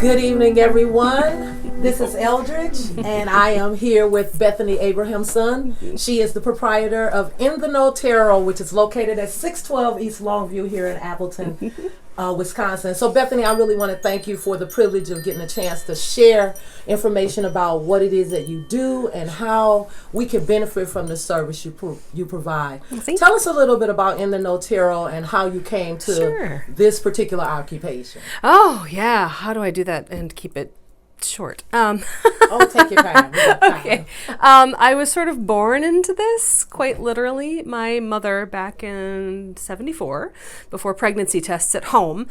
Good evening, everyone. This is Eldridge, and I am here with Bethany Abrahamson. She is the proprietor of In the Know Tarot, which is located at 612 East Longview here in Appleton, Wisconsin. So, Bethany, I really want to thank you for the privilege of getting a chance to share information about what it is that you do and how we can benefit from the service you provide. Tell us a little bit about In the Know Tarot and how you came to this particular occupation. Oh, yeah. How do I do that and keep it short? Take your time. Okay. I was sort of born into this, quite literally. My mother, back in 74, before pregnancy tests at home,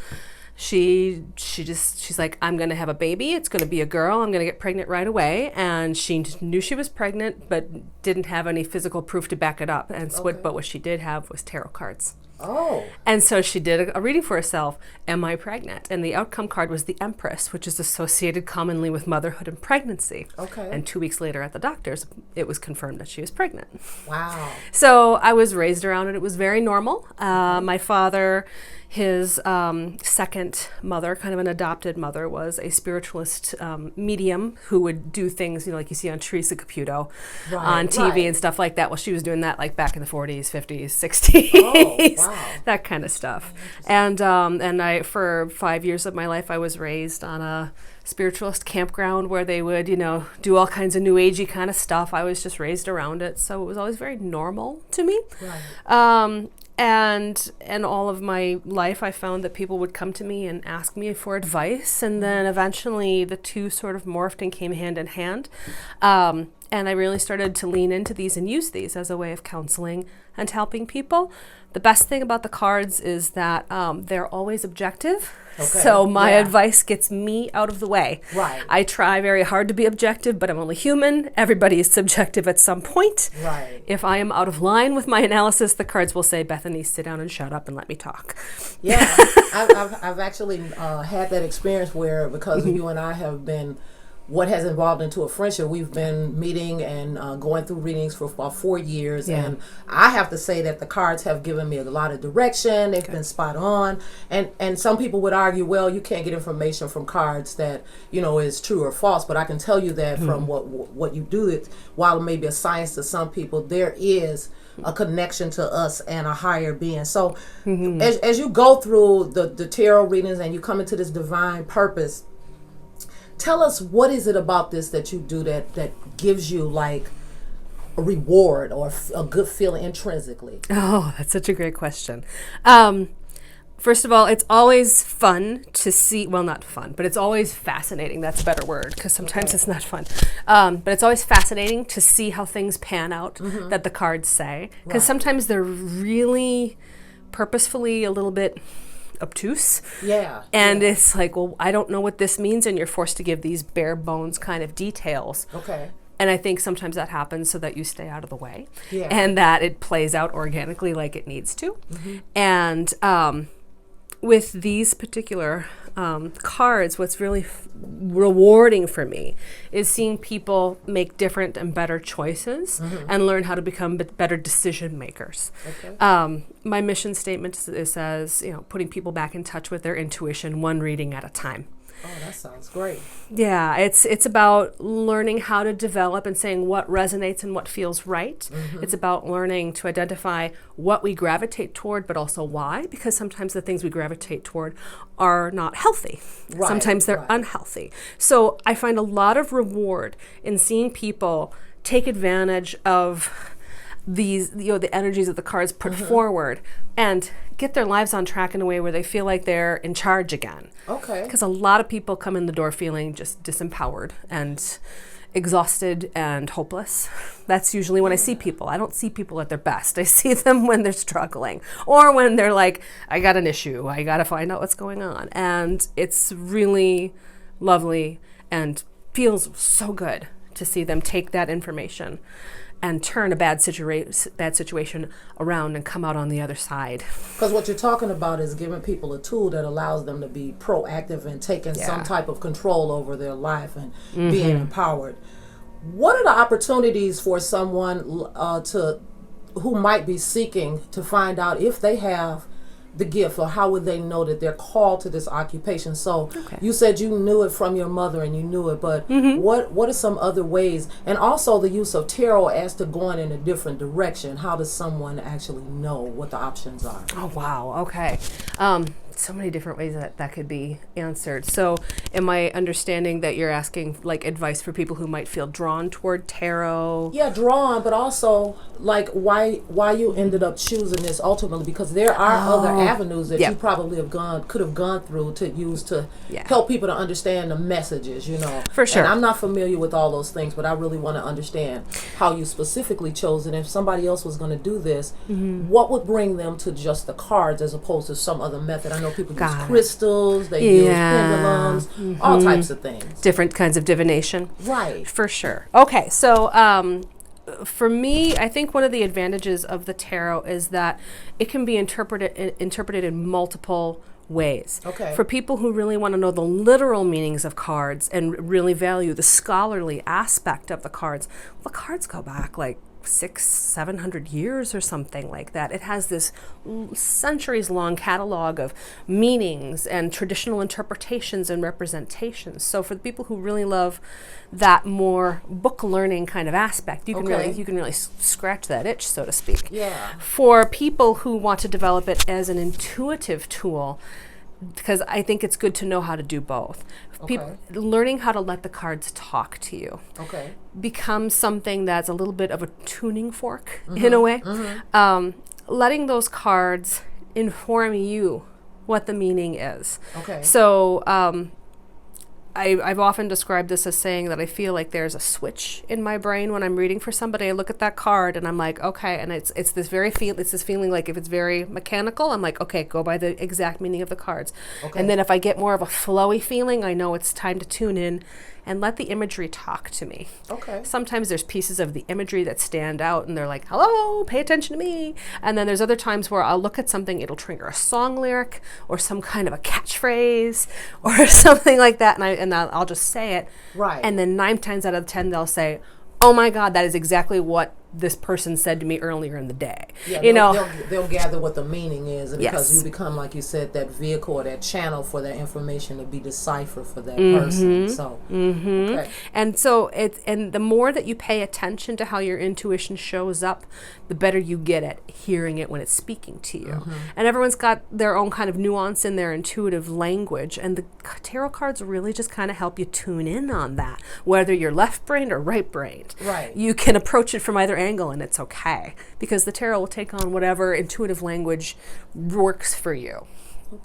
she's like, I'm going to have a baby. It's going to be a girl. I'm going to get pregnant right away. And she knew she was pregnant, but didn't have any physical proof to back it up. And but what she did have was tarot cards. Oh. And so she did a reading for herself, am I pregnant? And the outcome card was the Empress, which is associated commonly with motherhood and pregnancy. Okay. And 2 weeks later at the doctor's, it was confirmed that she was pregnant. Wow. So I was raised around it. It was very normal. My father, his second mother, kind of an adopted mother, was a spiritualist medium who would do things, like you see on Teresa Caputo on TV and stuff like that. Well, she was doing that like back in the 40s, 50s, 60s. Oh, wow. That kind of stuff. And I, for 5 years of my life, I was raised on a spiritualist campground where they would, do all kinds of new agey kind of stuff. I was just raised around it, so it was always very normal to me. Right. And all of my life, I found that people would come to me and ask me for advice, and then eventually the two sort of morphed and came hand in hand. And I really started to lean into these and use these as a way of counseling and helping people. The best thing about the cards is that they're always objective. Okay. So my advice gets me out of the way. Right. I try very hard to be objective, but I'm only human. Everybody is subjective at some point. Right. If I am out of line with my analysis, the cards will say, Bethany, sit down and shut up and let me talk. Yeah. I've actually had that experience where, because you and I have been, what has evolved into a friendship, we've been meeting and going through readings for about 4 years. Yeah. And I have to say that the cards have given me a lot of direction. They've been spot on. And some people would argue, well, you can't get information from cards that, is true or false. But I can tell you that from what you do, while it may be a science to some people, there is a connection to us and a higher being. So as you go through the tarot readings and you come into this divine purpose, tell us, what is it about this that you do that gives you like a reward or a good feeling intrinsically? Oh, that's such a great question. First of all, it's always fun to see, well, not fun, but it's always fascinating. That's a better word, because sometimes it's not fun. But it's always fascinating to see how things pan out that the cards say, because sometimes they're really purposefully a little bit obtuse. Yeah. And it's like, well, I don't know what this means, and you're forced to give these bare bones kind of details. Okay. And I think sometimes that happens so that you stay out of the way. Yeah. And that it plays out organically like it needs to. And with these particular cards, what's really rewarding for me is seeing people make different and better choices and learn how to become better decision makers. Okay. My mission statement says, putting people back in touch with their intuition, one reading at a time. Oh, that sounds great. Yeah, it's about learning how to develop and saying what resonates and what feels right. It's about learning to identify what we gravitate toward, but also why, because sometimes the things we gravitate toward are not healthy. Right, sometimes they're unhealthy. So I find a lot of reward in seeing people take advantage of these, the energies that the cards put forward and get their lives on track in a way where they feel like they're in charge again. Okay. Because a lot of people come in the door feeling just disempowered and exhausted and hopeless. That's usually when I see people. I don't see people at their best. I see them when they're struggling or when they're like, I got an issue. I got to find out what's going on. And it's really lovely and feels so good to see them take that information and turn a bad situation around and come out on the other side. Because what you're talking about is giving people a tool that allows them to be proactive and taking some type of control over their life and being empowered. What are the opportunities for someone who might be seeking to find out if they have the gift, or how would they know that they're called to this occupation? So you said you knew it from your mother and you knew it, but what are some other ways? And also the use of tarot as to going in a different direction. How does someone actually know what the options are? Oh, wow. Okay. So many different ways that could be answered. So am I understanding that you're asking like advice for people who might feel drawn toward tarot? Yeah, drawn, but also like why you ended up choosing this ultimately, because there are other avenues that you probably could have gone through to use to help people to understand the messages, you know. For sure. And I'm not familiar with all those things, but I really want to understand how you specifically chose it. If somebody else was going to do this, what would bring them to just the cards as opposed to some other method? I know people use crystals, they use pendulums, all types of things. Different kinds of divination. Right. For sure. Okay, so for me, I think one of the advantages of the tarot is that it can be interpreted in multiple ways. Okay. For people who really want to know the literal meanings of cards and really value the scholarly aspect of the cards, well, the cards go back like 600-700 years or something like that. It has this centuries long catalog of meanings and traditional interpretations and representations. So for the people who really love that more book learning kind of aspect, you can really scratch that itch, so to speak. Yeah. For people who want to develop it as an intuitive tool, because I think it's good to know how to do both. Learning how to let the cards talk to you becomes something that's a little bit of a tuning fork in a way. Letting those cards inform you what the meaning is. So I've often described this as saying that I feel like there's a switch in my brain when I'm reading for somebody. I look at that card and I'm like, okay, and it's this feeling like if it's very mechanical, I'm like, okay, go by the exact meaning of the cards. And then if I get more of a flowy feeling, I know it's time to tune in and let the imagery talk to me. Sometimes there's pieces of the imagery that stand out and they're like, hello, pay attention to me. And then there's other times where I'll look at something, it'll trigger a song lyric or some kind of a catchphrase or something like that, and I'll just say it. And then 9 times out of 10 they'll say, oh my God, that is exactly what this person said to me earlier in the day. They'll gather what the meaning is, and because you become, like you said, that vehicle or that channel for that information to be deciphered for that person. So and so and the more that you pay attention to how your intuition shows up, the better you get at hearing it when it's speaking to you. And everyone's got their own kind of nuance in their intuitive language, and the tarot cards really just kind of help you tune in on that, whether you're left-brained or right-brained. You can approach it from either angle, and it's okay, because the tarot will take on whatever intuitive language works for you.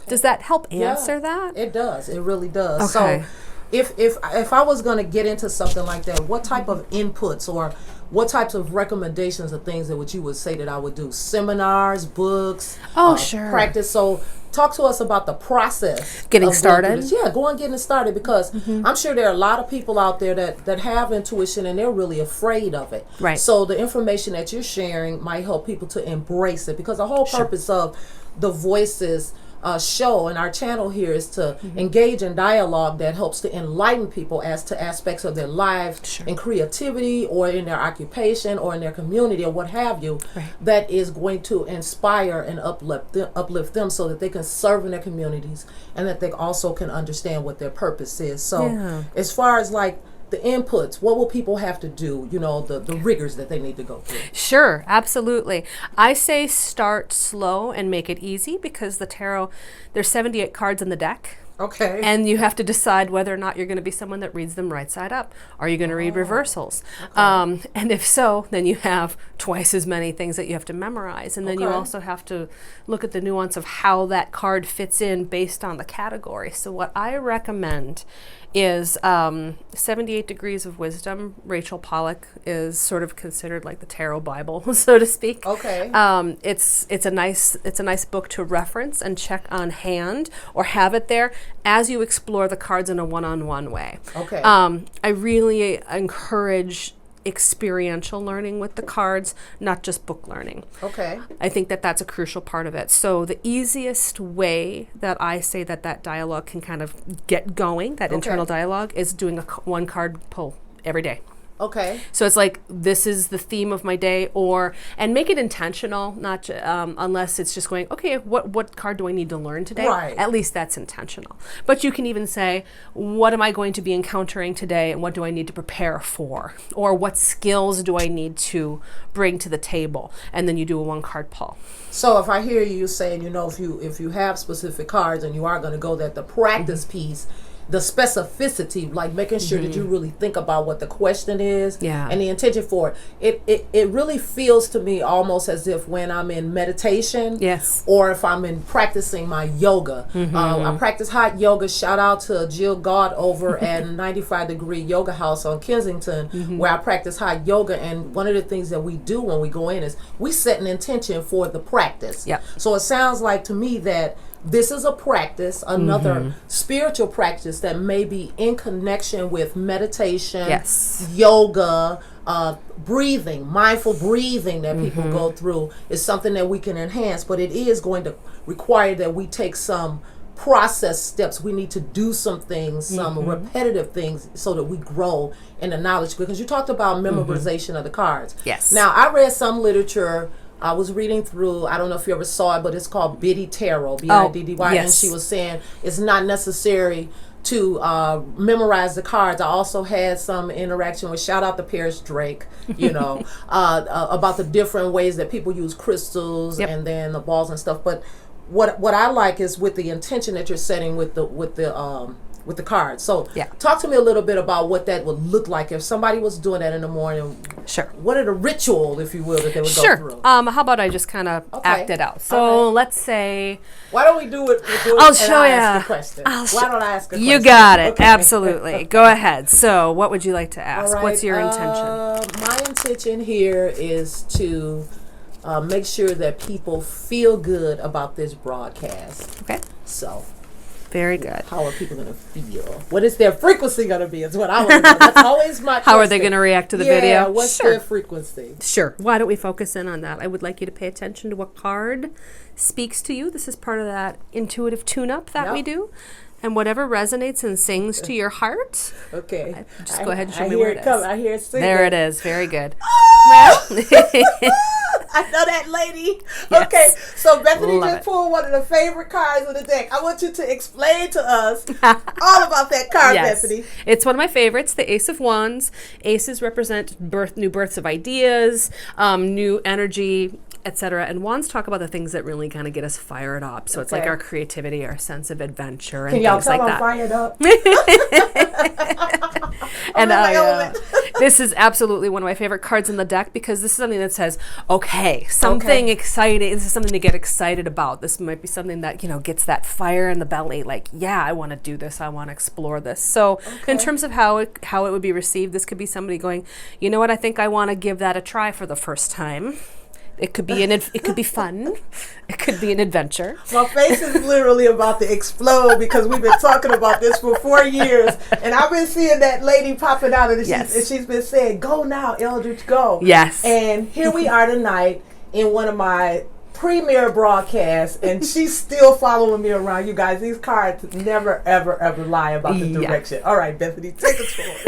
Does that help answer that? It does. It really does. So if I was going to get into something like that, what type of inputs or what types of recommendations or things that you would say that I would do? Seminars, books, practice. So talk to us about the process. Getting started. Go on getting started, because I'm sure there are a lot of people out there that have intuition and they're really afraid of it. So the information that you're sharing might help people to embrace it, because the whole purpose of the Voices show and our channel here is to engage in dialogue that helps to enlighten people as to aspects of their lives in creativity or in their occupation or in their community or what have you, that is going to inspire and uplift them so that they can serve in their communities and that they also can understand what their purpose is. So as far as like the inputs, what will people have to do, the rigors that they need to go through? Sure, absolutely. I say start slow and make it easy, because the tarot, there's 78 cards in the deck. And you have to decide whether or not you're going to be someone that reads them right side up. Are you going to read reversals? And if so, then you have twice as many things that you have to memorize. And then you also have to look at the nuance of how that card fits in based on the category. So what I recommend is 78 Degrees of Wisdom. Rachel Pollack is sort of considered like the tarot Bible, so to speak. It's a nice book to reference and check on hand or have it there as you explore the cards in a one-on-one way. I really encourage experiential learning with the cards, not just book learning. I think that that's a crucial part of it. So the easiest way that I say that dialogue can kind of get going, that internal dialogue, is doing one card pull every day. Okay. So it's like, this is the theme of my day, and make it intentional, not unless it's just going, okay, what card do I need to learn today? Right. At least that's intentional. But you can even say, what am I going to be encountering today, and what do I need to prepare for? Or what skills do I need to bring to the table? And then you do a 1-card pull. So if I hear you saying, you know, if you have specific cards and you are going to go that the practice piece, the specificity, like making sure that you really think about what the question is and the intention for it. It really feels to me almost as if when I'm in meditation, or if I'm in practicing my yoga. I practice hot yoga. Shout out to Jill God over at 95 Degree Yoga House on Kensington, where I practice hot yoga. And one of the things that we do when we go in is we set an intention for the practice. So it sounds like to me that this is a practice, another spiritual practice that may be in connection with meditation, yoga, breathing, mindful breathing that people go through is something that we can enhance, but it is going to require that we take some process steps. We need to do some things, some repetitive things, so that we grow in the knowledge. Because you talked about memorization of the cards. Now, I read some literature. I was reading through, I don't know if you ever saw it, but it's called Biddy Tarot, B-I-D-D-Y, and she was saying it's not necessary to memorize the cards. I also had some interaction with, shout out to Paris Drake, you know, about the different ways that people use crystals and then the balls and stuff. But what I like is with the intention that you're setting with the cards. So talk to me a little bit about what that would look like if somebody was doing that in the morning. What are the ritual, if you will, that they would go through? How about I just kind of act it out? So let's say, why don't we do it? I'll show you. Why don't I ask a question? You got it. Absolutely. Go ahead. So what would you like to ask? What's your intention? My intention here is to make sure that people feel good about this broadcast. Okay. So. Very good. How are people going to feel? What is their frequency going to be? Is what I want to know. That's always my question. How are they going to react to the video? What's their frequency? Why don't we focus in on that? I would like you to pay attention to what card speaks to you. This is part of that intuitive tune-up that we do. And whatever resonates and sings to your heart. Okay. Just go ahead and show me where it is. I hear it sing. There it is. Very good. I know that lady. Okay, so Bethany just pulled one of the favorite cards of the deck. I want you to explain to us all about that card, Bethany. It's one of my favorites, the Ace of Wands. Aces represent new births of ideas, new energy, etc. And wands talk about the things that really kind of get us fired up. So it's like our creativity, our sense of adventure, and things like that. Can y'all tell I'm fired up? And this is absolutely one of my favorite cards in the deck, because this is something that says, something exciting. This is something to get excited about. This might be something that, you know, gets that fire in the belly. Like, I want to do this. I want to explore this. So in terms of how it would be received, this could be somebody going, you know what, I think I want to give that a try for the first time. It could be it could be fun. It could be an adventure. My face is literally about to explode because we've been talking about this for 4 years, and I've been seeing that lady popping out, and she's been saying, "Go now, Eldridge, go." Yes. And here we are tonight in one of my premiere broadcasts, and she's still following me around. You guys, these cards never, ever, ever lie about the direction. All right, Bethany, take us forward.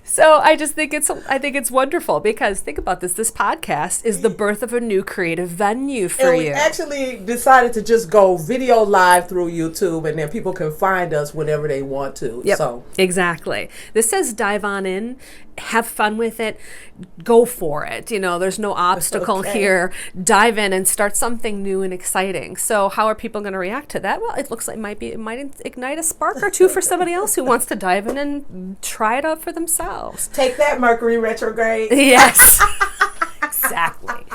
So I think it's wonderful, because think about this. This podcast is the birth of a new creative venue for you. And we actually decided to just go video live through YouTube, and then people can find us whenever they want to. Yep, so exactly. This says dive on in, have fun with it, go for it. You know, there's no obstacle here. Dive in and start something new and exciting. So how are people going to react to that? Well, it looks like it might ignite a spark or two for somebody else who wants to dive in and try it out for themselves. Take that, Mercury retrograde. Yes. Exactly.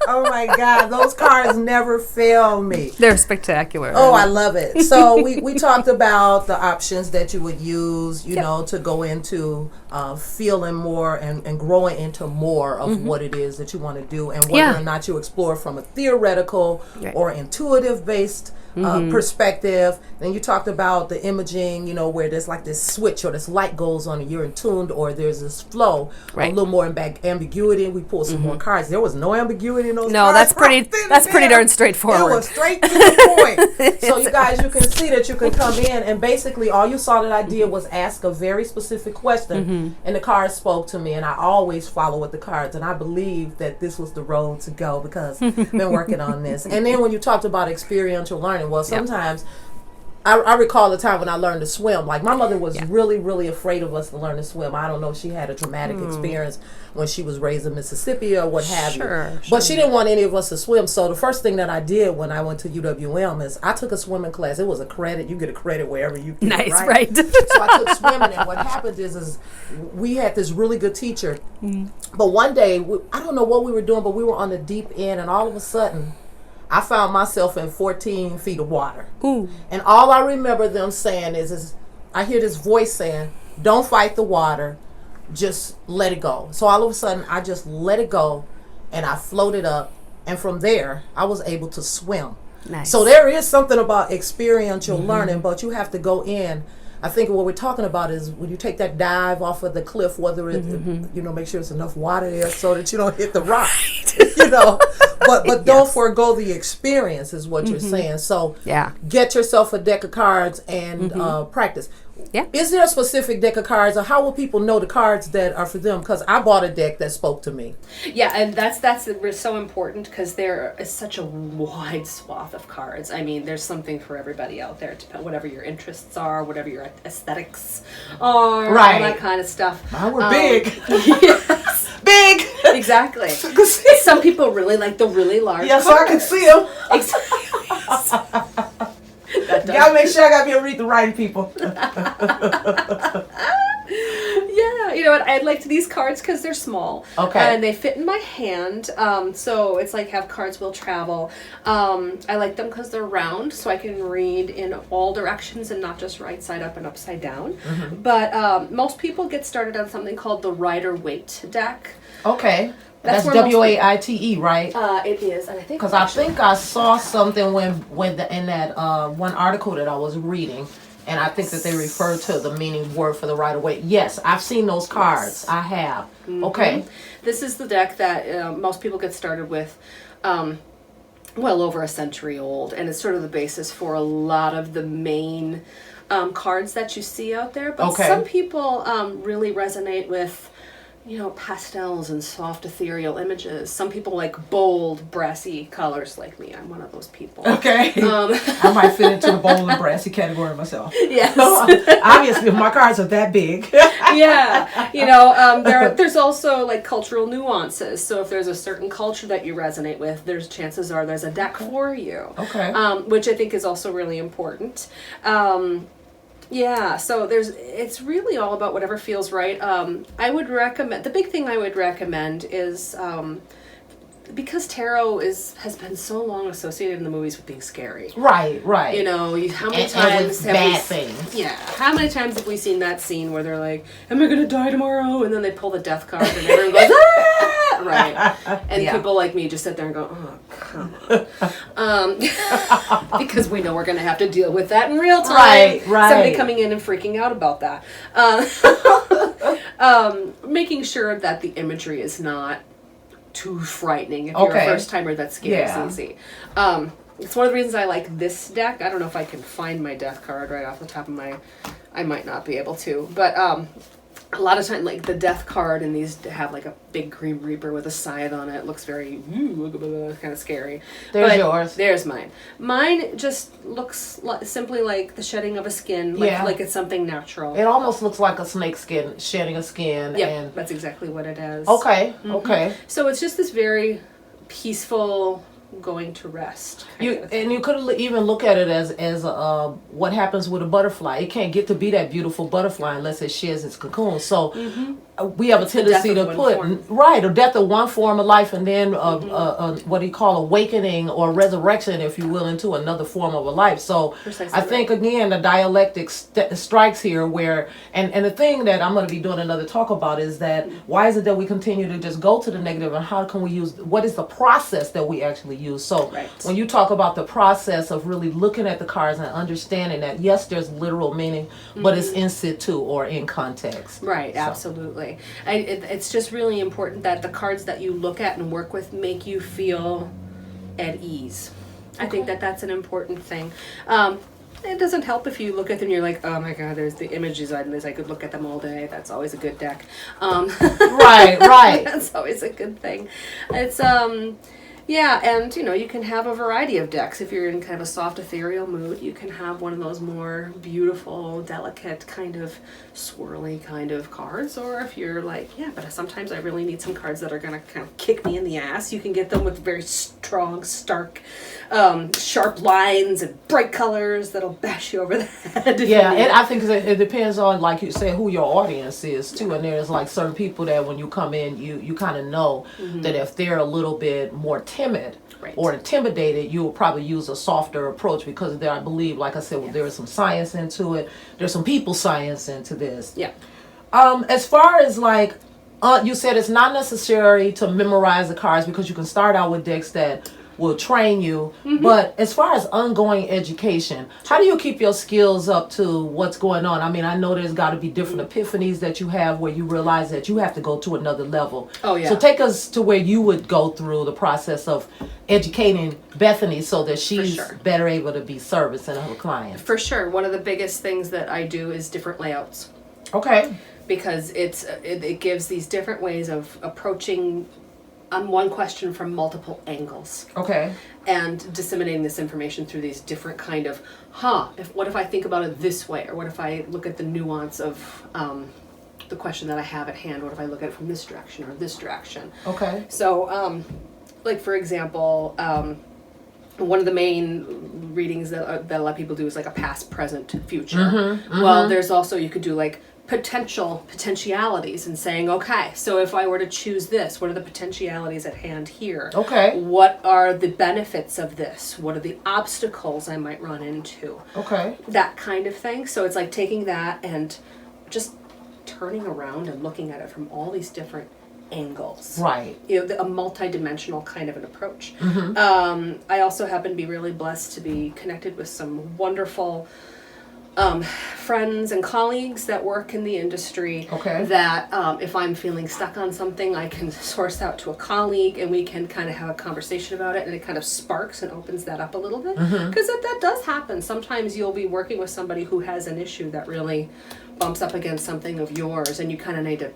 Oh my God, those cards never fail me. They're spectacular. Oh, I love it. So we talked about the options that you would use, you know, to go into feeling more and growing into more of what it is that you want to do, and whether or not you explore from a theoretical or intuitive based perspective. Then you talked about the imaging, you know, where there's like this switch or this light goes on and you're in tuned, or there's this flow, a little more ambiguity. We pulled some more cards. There was no ambiguity in those those No, cards that's pretty darn straightforward. It was straight to the point. So you guys, you can see that you can come in and basically all you saw that I did was ask a very specific question, and the cards spoke to me, and I always follow with the cards, and I believe that this was the road to go because I've been working on this. And then when you talked about experiential learning, well, sometimes I recall the time when I learned to swim. Like, my mother was really, really afraid of us to learn to swim. I don't know if she had a traumatic experience when she was raised in Mississippi or what have you. But she didn't want any of us to swim. So the first thing that I did when I went to UWM is I took a swimming class. It was a credit. You get a credit wherever you can. Nice, right? So I took swimming, and what happened is we had this really good teacher. But one day, I don't know what we were doing, but we were on the deep end, and all of a sudden, I found myself in 14 feet of water. Ooh. And all I remember them saying is I hear this voice saying, don't fight the water, just let it go. So all of a sudden, I just let it go, and I floated up. And from there, I was able to swim. Nice. So there is something about experiential learning, but you have to go in. I think what we're talking about is when you take that dive off of the cliff, whether it, make sure there's enough water there so that you don't hit the rock, But don't forego the experience is what you're saying. So get yourself a deck of cards and practice. Yeah. Is there a specific deck of cards, or how will people know the cards that are for them? Because I bought a deck that spoke to me. Yeah, and that's so important because there is such a wide swath of cards. I mean, there's something for everybody out there, whatever your interests are, whatever your aesthetics are, all that kind of stuff. We're big. Yes. Big. Exactly. Some people really like the really large cards. So I can see them. Exactly. You gotta make sure I gotta be able to read the writing, people. Yeah, you know what? I liked these cards because they're small. Okay. And they fit in my hand. So it's like have cards will travel. I like them because they're round, so I can read in all directions and not just right side up and upside down. But most people get started on something called the Rider-Waite deck. Okay. That's W-A-I-T-E, right? It is, and I think because I think I saw something in that one article that I was reading, and I think that they referred to the meaning word for the Rider-Waite. Yes, I've seen those cards. Yes. I have. Okay. This is the deck that most people get started with. Well over a century old, and it's sort of the basis for a lot of the main cards that you see out there. But some people really resonate with pastels and soft ethereal images. Some people like bold, brassy colors like me. I'm one of those people. Okay. I might fit into the bold and brassy category myself. Yes. Obviously, my cards are that big. Yeah. There's also like cultural nuances. So if there's a certain culture that you resonate with, there's chances are there's a deck for you. Okay. Which I think is also really important. Yeah, so it's really all about whatever feels right. I would recommend, the big thing I would recommend is, because tarot has been so long associated in the movies with being scary. Right. How many times have bad things. Yeah, how many times have we seen that scene where they're like, am I going to die tomorrow? And then they pull the death card and everyone goes, ah! Right. And people like me just sit there and go, oh, come on. Because we know we're going to have to deal with that in real time. Right. Somebody coming in and freaking out about that. Making sure that the imagery is not too frightening. If you're a first timer, that scares easy. It's one of the reasons I like this deck. I don't know if I can find my death card right off the top of I might not be able to, but a lot of times, like the death card in these have like a big Grim Reaper with a scythe on it. It looks very kind of scary. There's yours. There's mine. Mine just looks simply like the shedding of a skin, like it's something natural. It almost looks like a snake skin, shedding a skin. Yeah, and that's exactly what it is. Okay, okay. So it's just this very peaceful going to rest. You could even look at it as what happens with a butterfly. It can't get to be that beautiful butterfly unless it sheds its cocoon. So we have a tendency to put a death of one form of life, and then what do you call awakening or resurrection, if you will, into another form of a life. So I think again the dialectic strikes here, where and the thing that I'm going to be doing another talk about is that why is it that we continue to just go to the negative, and how can we use what is the process that we actually use use. So Right. when you talk about the process of really looking at the cards and understanding that, yes, there's literal meaning, but it's in situ or in context. Right, So. absolutely. It's just really important that the cards that you look at and work with make you feel at ease. I think that that's an important thing. It doesn't help if you look at them and you're like, oh my god, there's the images on this. I could look at them all day. That's always a good deck. Right. That's always a good thing. It's yeah, and you know, you can have a variety of decks. If you're in kind of a soft ethereal mood, you can have one of those more beautiful, delicate, kind of swirly kind of cards. Or if you're like, yeah, but sometimes I really need some cards that are going to kind of kick me in the ass, you can get them with very strong, stark, sharp lines and bright colors that'll bash you over the head. Yeah, and I think it depends on, like you said, who your audience is too. And there's like certain people that when you come in, you kind of know that if they're a little bit more timid or intimidated, you will probably use a softer approach because there, I believe, like I said, there is some science into it. There's some people science into this. Yeah. As far as like, you said it's not necessary to memorize the cards because you can start out with decks that will train you. But as far as ongoing education, how do you keep your skills up to what's going on? I mean, I know there's got to be different epiphanies that you have where you realize that you have to go to another level. Oh, yeah. So take us to where you would go through the process of educating Bethany so that she's better able to be servicing her clients. For sure. One of the biggest things that I do is different layouts. Okay. Because it gives these different ways of approaching one question from multiple angles. Okay. And disseminating this information through these different kind of, what if I think about it this way? Or what if I look at the nuance of the question that I have at hand? What if I look at it from this direction or this direction? Okay. So, like for example, one of the main readings that a lot of people do is like a past, present, future. Well, there's also, you could do like potentialities and saying, okay, so if I were to choose this, what are the potentialities at hand here? Okay. What are the benefits of this? What are the obstacles I might run into? Okay. That kind of thing. So it's like taking that and just turning around and looking at it from all these different angles. Right. You know, a multi-dimensional kind of an approach. I also happen to be really blessed to be connected with some wonderful friends and colleagues that work in the industry. Okay. That if I'm feeling stuck on something, I can source out to a colleague and we can kind of have a conversation about it, and it kind of sparks and opens that up a little bit. Because that does happen. Sometimes you'll be working with somebody who has an issue that really bumps up against something of yours, and you kind of need to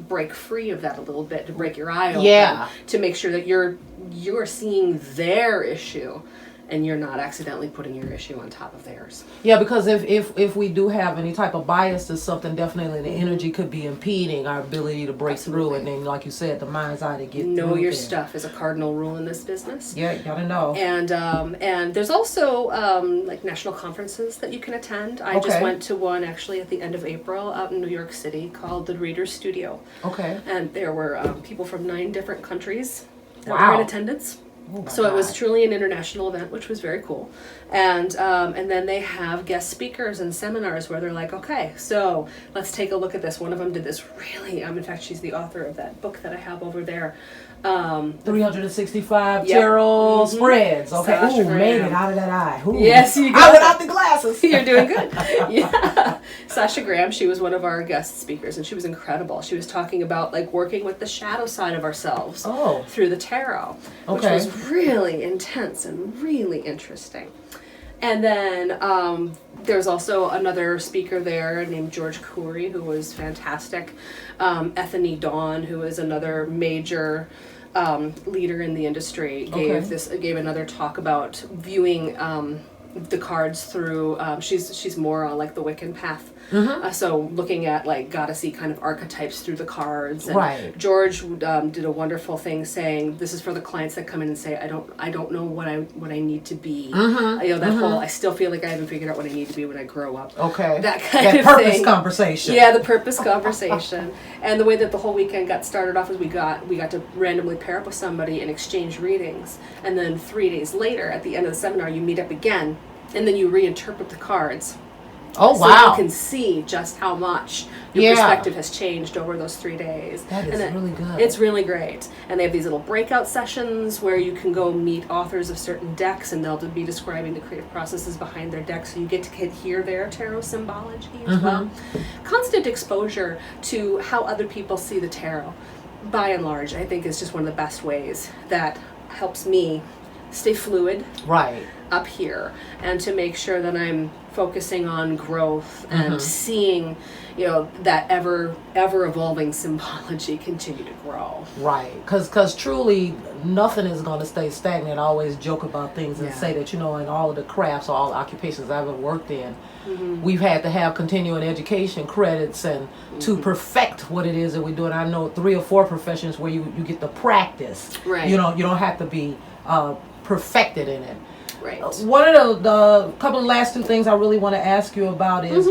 break free of that a little bit, to break your eye open, to make sure that you're seeing their issue and you're not accidentally putting your issue on top of theirs. Yeah, because if we do have any type of bias to something, definitely the energy could be impeding our ability to break through. And then, like you said, the mind's eye to get know through your there. stuff is a cardinal rule in this business. Yeah, you gotta know. And there's also like national conferences that you can attend. I just went to one actually at the end of April out in New York City called the Reader's Studio. Okay. And there were people from 9 different countries that were in attendance. Oh so it was truly an international event, which was very cool. And then they have guest speakers and seminars where they're like, okay, so let's take a look at this. One of them did this really, in fact, she's the author of that book that I have over there. 365 tarot spreads. Okay. Sasha Ooh, Graham. made it out of that eye. Ooh. Yes, you got I without the glasses. You're doing good. Yeah. Sasha Graham, she was one of our guest speakers, and she was incredible. She was talking about like working with the shadow side of ourselves through the tarot, which was really intense and really interesting. And then there's also another speaker there named George Khoury, who was fantastic. Bethany Dawn, who is another major leader in the industry, gave another talk about viewing the cards through. She's more on like the Wiccan path. So looking at like goddessy kind of archetypes through the cards. And George did a wonderful thing saying, this is for the clients that come in and say, I don't know what I need to be. You know, that whole, I still feel like I haven't figured out what I need to be when I grow up. Okay. That kind of purpose thing. conversation. Yeah, the purpose conversation. And the way that the whole weekend got started off is we got to randomly pair up with somebody and exchange readings. And then 3 days later, at the end of the seminar, you meet up again, and then you reinterpret the cards. Oh, so wow. you can see just how much your perspective has changed over those 3 days. That is really good. It's really great. And they have these little breakout sessions where you can go meet authors of certain decks, and they'll be describing the creative processes behind their decks, so you get to hear their tarot symbology as well. Constant exposure to how other people see the tarot, by and large, I think is just one of the best ways that helps me stay fluid up here, and to make sure that I'm focusing on growth and seeing, you know, that ever evolving symbology continue to grow. Right, because truly nothing is going to stay stagnant. I always joke about things and say that, you know, in all of the crafts or all the occupations I've ever worked in, we've had to have continuing education credits and to perfect what it is that we do. And I know 3 or 4 professions where you get the practice. Right. You know, you don't have to be perfected in it. Right. One of the couple of last 2 things I really want to ask you about is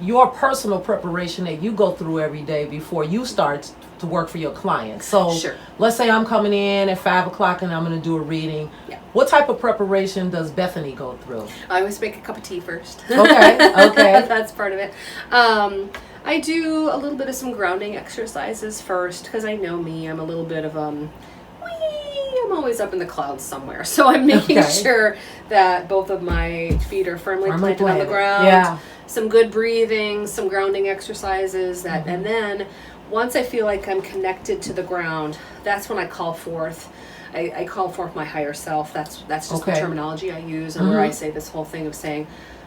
your personal preparation that you go through every day before you start to work for your clients. So let's say I'm coming in at 5 o'clock and I'm going to do a reading. Yeah. What type of preparation does Bethany go through? I always make a cup of tea first. Okay. That's part of it. I do a little bit of some grounding exercises first, because I know me, I'm a little bit of I'm always up in the clouds somewhere. So I'm making sure that both of my feet are firmly planted on the ground. Yeah. Some good breathing, some grounding exercises, and then once I feel like I'm connected to the ground, that's when I call forth. I call forth my higher self. That's just the terminology I use, and where I say this whole thing of saying,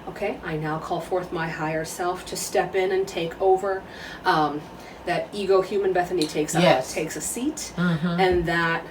okay, I now call forth my higher self to step in and take over. That ego human Bethany takes a seat, and that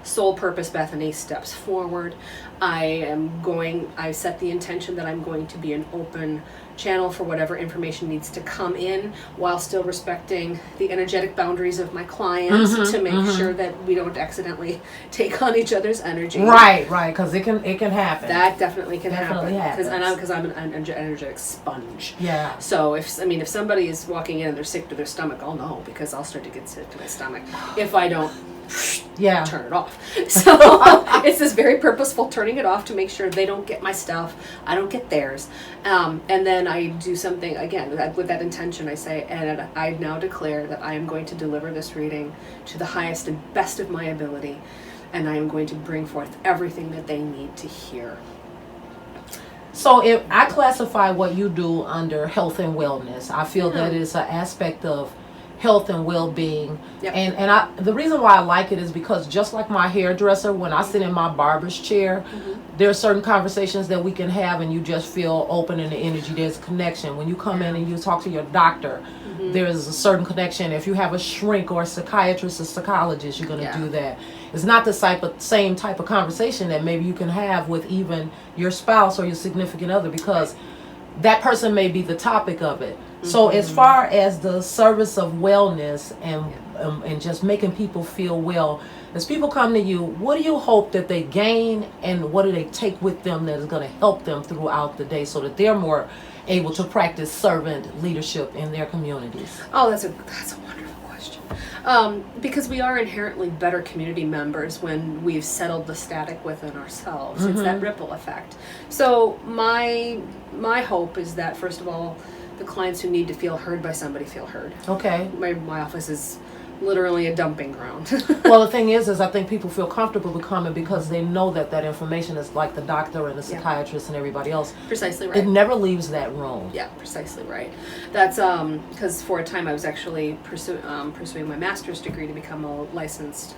soul purpose Bethany steps forward. I set the intention that I'm going to be an open channel for whatever information needs to come in, while still respecting the energetic boundaries of my clients, to make sure that we don't accidentally take on each other's energy. Right, because it can happen. That definitely can happen. Because I'm an energetic sponge. Yeah. So if somebody is walking in and they're sick to their stomach, I'll know, because I'll start to get sick to my stomach if I don't turn it off. So it's this very purposeful turning it off to make sure they don't get my stuff, I don't get theirs. And then I do something, again, with that intention. I say, and I now declare that I am going to deliver this reading to the highest and best of my ability, and I am going to bring forth everything that they need to hear. So if I classify what you do under health and wellness, I feel that it's an aspect of health and well-being. And the reason why I like it is because, just like my hairdresser, when I sit in my barber's chair, there are certain conversations that we can have and you just feel open in the energy. There's a connection. When you come in and you talk to your doctor, there's a certain connection. If you have a shrink or a psychiatrist or psychologist, you're going to do that. It's not the same type of conversation that maybe you can have with even your spouse or your significant other, because that person may be the topic of it. So as far as the service of wellness and just making people feel well, as people come to you, what do you hope that they gain, and what do they take with them that is going to help them throughout the day, so that they're more able to practice servant leadership in their communities? Oh, that's a wonderful question. Because we are inherently better community members when we've settled the static within ourselves. It's that ripple effect. So my hope is that, first of all, the clients who need to feel heard by somebody feel heard. Okay. My office is literally a dumping ground. Well, the thing is I think people feel comfortable becoming, because they know that information is like the doctor and the psychiatrist and everybody else. Precisely right. It never leaves that room. Yeah, precisely right. That's because for a time I was actually pursuing my master's degree to become a licensed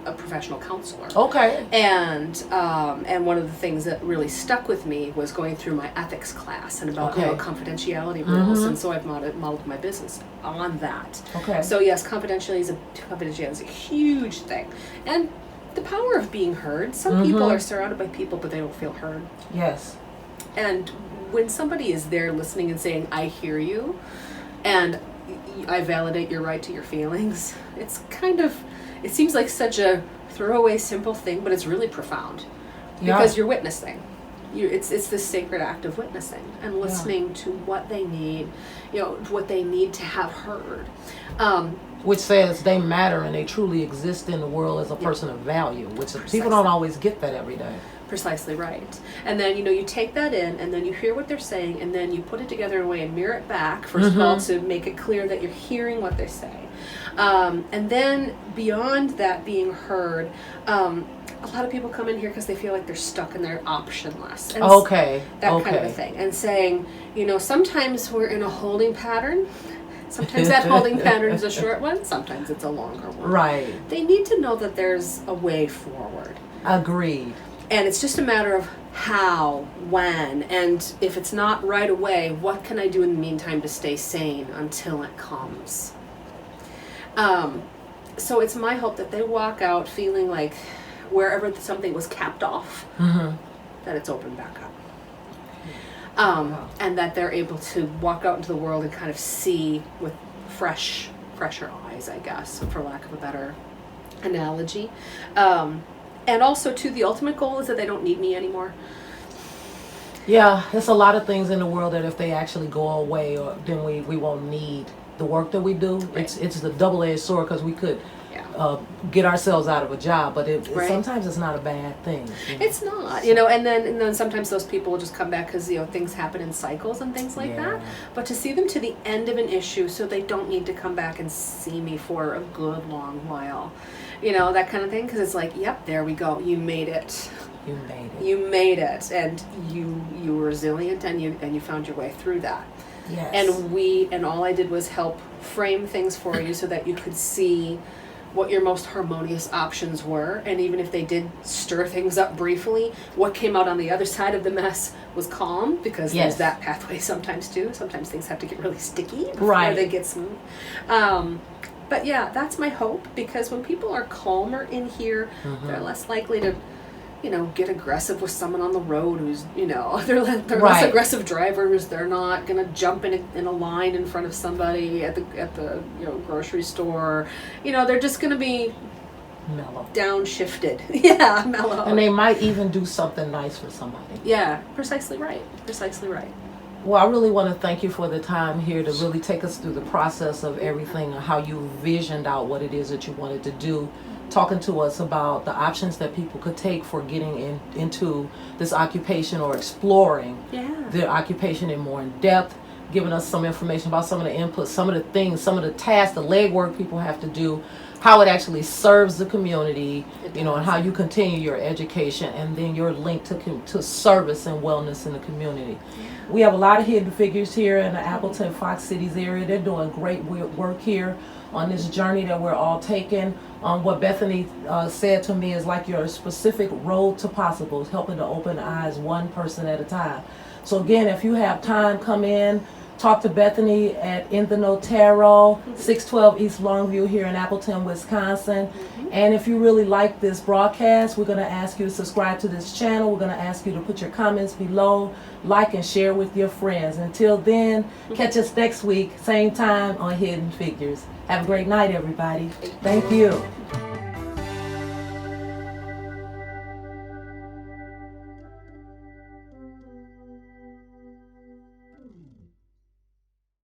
a professional counselor. Okay. And one of the things that really stuck with me was going through my ethics class and about confidentiality rules, and so I've modeled my business on that. Okay. So yes, confidentiality is a huge thing, and the power of being heard. Some people are surrounded by people, but they don't feel heard. Yes. And when somebody is there listening and saying, "I hear you," and I validate your right to your feelings, it seems like such a throwaway, simple thing, but it's really profound, because you're witnessing. it's this sacred act of witnessing and listening to what they need, what they need to have heard. Which says they matter and they truly exist in the world as a person of value, which people don't always get that every day. Precisely right. And then, you take that in and then you hear what they're saying and then you put it together in a way and mirror it back, first of all, to make it clear that you're hearing what they say. And then beyond that being heard, a lot of people come in here because they feel like they're stuck and they're optionless. And that kind of a thing. And saying, sometimes we're in a holding pattern. Sometimes that holding pattern is a short one. Sometimes it's a longer one. Right. They need to know that there's a way forward. Agreed. And it's just a matter of how, when, and if it's not right away, what can I do in the meantime to stay sane until it comes? So it's my hope that they walk out feeling like wherever something was capped off, that it's opened back up. And that they're able to walk out into the world and kind of see with fresher eyes, I guess, for lack of a better analogy. And also, too, the ultimate goal is that they don't need me anymore. Yeah, there's a lot of things in the world that if they actually go away, then we won't need the work that we do. Right. It's the double-edged sword because we could get ourselves out of a job, but sometimes it's not a bad thing. It's not, and then sometimes those people will just come back because things happen in cycles and things like that. But to see them to the end of an issue, so they don't need to come back and see me for a good long while, that kind of thing. Because it's like, yep, there we go, you made it. You made it, and you were resilient, and you found your way through that. Yes. And all I did was help frame things for you so that you could see what your most harmonious options were, and even if they did stir things up briefly, what came out on the other side of the mess was calm, because there's that pathway sometimes too. Sometimes things have to get really sticky before they get smooth. But yeah, that's my hope, because when people are calmer in here, they're less likely to get aggressive with someone on the road who's, they're less aggressive drivers. They're not going to jump in a line in front of somebody at the grocery store. They're just going to be mellow, downshifted. Mellow. And they might even do something nice for somebody. Yeah, precisely right. Well, I really want to thank you for the time here to really take us through the process of everything, how you visioned out what it is that you wanted to do, talking to us about the options that people could take for getting into this occupation or exploring the occupation in more in depth, giving us some information about some of the inputs, some of the things, some of the tasks, the legwork people have to do, how it actually serves the community, and how you continue your education, and then your link to service and wellness in the community. We have a lot of hidden figures here in the Appleton, Fox Cities area. They're doing great work here on this journey that we're all taking. What Bethany said to me is like your specific road to possible, helping to open eyes one person at a time. So again, if you have time, come in, talk to Bethany at In the Notaro, 612 East Longview here in Appleton, Wisconsin. And if you really like this broadcast, we're going to ask you to subscribe to this channel. We're going to ask you to put your comments below, like and share with your friends. Until then, catch us next week, same time on Hidden Figures. Have a great night, everybody. Thank you.